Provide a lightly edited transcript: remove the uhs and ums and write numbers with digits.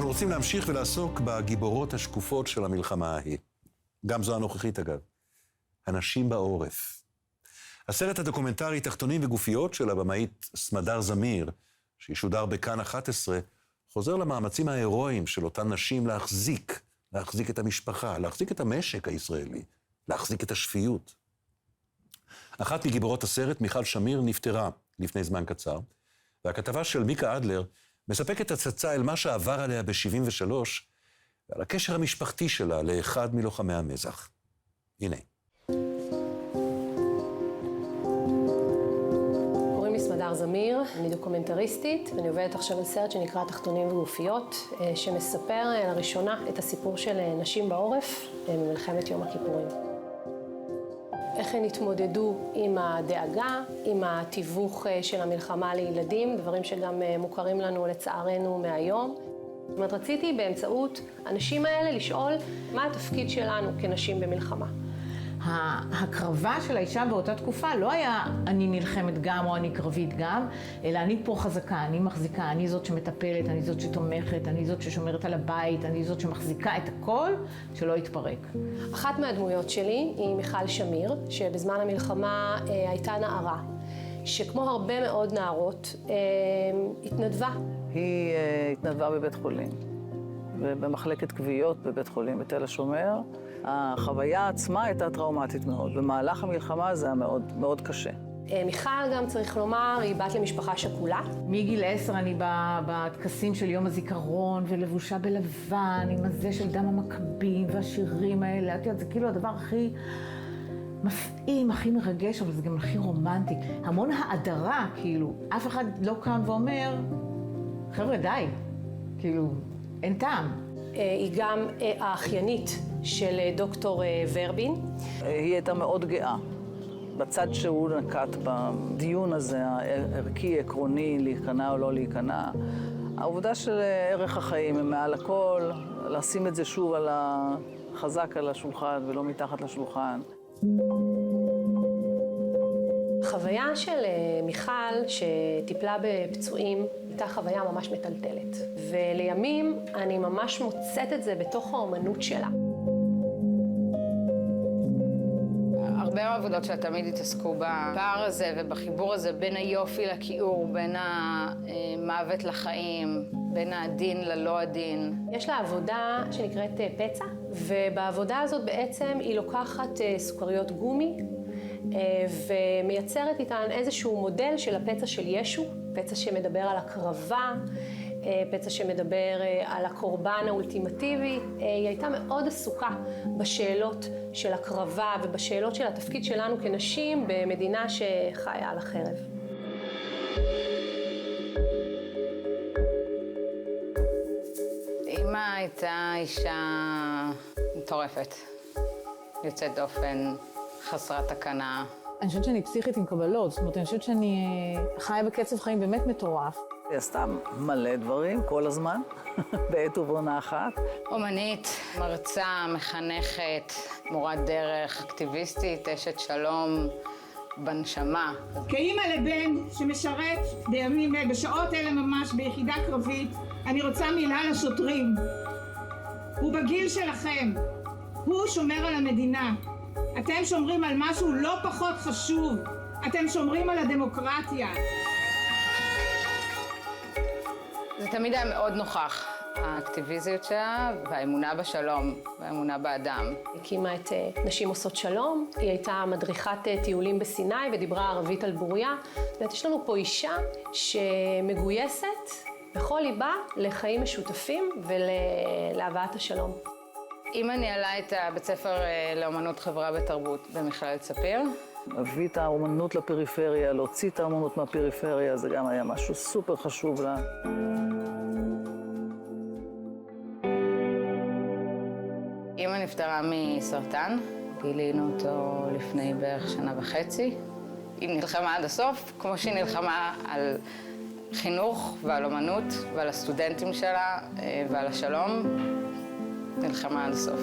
אנחנו רוצים להמשיך ולעסוק בגיבורות השקופות של המלחמה ההיא. גם זו הנוכחית אגב. הנשים בעורף. הסרט הדוקומנטרי תחתונים וגופיות של הבמאית סמדר זמיר, שישודר בכאן 11, חוזר למאמצים ההירואיים של אותן נשים להחזיק את המשפחה, להחזיק את המשק הישראלי, להחזיק את השפיות. אחת מגיבורות הסרט, מיכל שמיר, נפטרה לפני זמן קצר, והכתבה של מיקה אדלר מספקת הצצה אל מה שעבר עליה ב-73, ועל הקשר המשפחתי שלה לאחד מלוחמי המזח. הנה. קוראים לי סמדר זמיר, אני דוקומנטריסטית, ואני עובדת עכשיו על סרט שנקרא תחתונים וגופיות, שמספר לראשונה את הסיפור של נשים בעורף במלחמת יום הכיפורים. איך הן התמודדו עם הדאגה, עם התיווך של המלחמה לילדים, דברים שגם מוכרים לנו לצערנו מהיום. זאת אומרת, רציתי באמצעות הנשים האלה לשאול מה התפקיד שלנו כנשים במלחמה. ההקרבה של האישה באותה תקופה לא היה אני נלחמת גם או אני קרבית גם, אלא אני פה חזקה, אני מחזיקה, אני זאת שמטפלת, אני זאת שתומכת, אני זאת ששומרת על הבית, אני זאת שמחזיקה את הכל שלא יתפרק. אחת מהדמויות שלי היא מיכל שמיר, שבזמן המלחמה הייתה נערה, שכמו הרבה מאוד נערות התנדבה. היא התנדבה בבית חולים, ובמחלקת כוויות בבית חולים בתל השומר. החוויה עצמה הייתה טראומטית מאוד. במהלך המלחמה זה היה מאוד, מאוד קשה. מיכל גם צריך לומר, היא בת למשפחה שכולה. מגיל 10 אני בטקסים של יום הזיכרון ולבושה בלבן עם הזה של דם המכבים והשירים האלה. את יודעת, זה כאילו הדבר הכי מפעים, הכי מרגש, אבל זה גם הכי רומנטי. המון האדרה, כאילו, אף אחד לא קם ואומר, חבר'ה, די, כאילו, אין טעם. היא גם האחיינית של דוקטור ורבין. היא הייתה מאוד גאה. בצד שהוא נקט בדיון הזה, הערכי, עקרוני, להיכנע או לא להיכנע. העובדה של ערך החיים הם מעל הכל, לשים את זה שוב חזק על השולחן ולא מתחת לשולחן. החוויה של מיכל שטיפלה בפצועים הייתה חוויה ממש מטלטלת. ולימים אני ממש מוצאת את זה בתוך האומנות שלה. הרבה מהעבודות שלה תמיד התעסקו בפער הזה ובחיבור הזה בין היופי לכיעור, בין המוות לחיים, בין העדין ללא עדין. יש לה עבודה שנקראת פצע, ובעבודה הזאת בעצם היא לוקחת סוכריות גומי, ומייצרת איתן איזשהו מודל של הפצע של ישו, פצע שמדבר על הקרבה, פצע שמדבר על הקורבן האולטימטיבי. היא הייתה מאוד עסוקה בשאלות של הקרבה ובשאלות של התפקיד שלנו כנשים במדינה שחיה על החרב. אמא הייתה אישה מטורפת, יוצאת דופן, חסרת תקנה. אני חושבת שאני פסיכית עם קבלות, זאת אומרת, אני חושבת שאני חיה בקצב חיים באמת מטורף. היא עשתה מלא דברים כל הזמן, בעת ובעונה אחת. אומנית, מרצה, מחנכת, מורת דרך, אקטיביסטית, אשת שלום, בנשמה. כאימא לבן שמשרת בשעות אלה ממש ביחידה קרבית, אני רוצה מילה לשוטרים. הוא בגיל שלכם, הוא שומר על המדינה. אתם שומרים על משהו לא פחות חשוב, אתם שומרים על הדמוקרטיה. זה תמיד היה מאוד נוכח, האקטיביזיות שלה והאמונה בשלום, והאמונה באדם. היא הקימה את נשים עושות שלום, היא הייתה מדריכת טיולים בסיני ודיברה ערבית על בוריה. זאת אומרת, יש לנו פה אישה שמגויסת בכל ליבה לחיים משותפים ולהבאת השלום. אמא ניהלה את הבית ספר לאומנות חברה ותרבות במכללת ספיר. להביא את האומנות לפריפריה, להוציא את האומנות מהפריפריה, זה גם היה משהו סופר חשוב לה. אמא נפטרה מסרטן, גילינו אותו לפני בערך 1.5 שנה. היא נלחמה עד הסוף, כמו שהיא נלחמה על חינוך ועל אומנות ועל הסטודנטים שלה ועל השלום, נלחמה עד הסוף.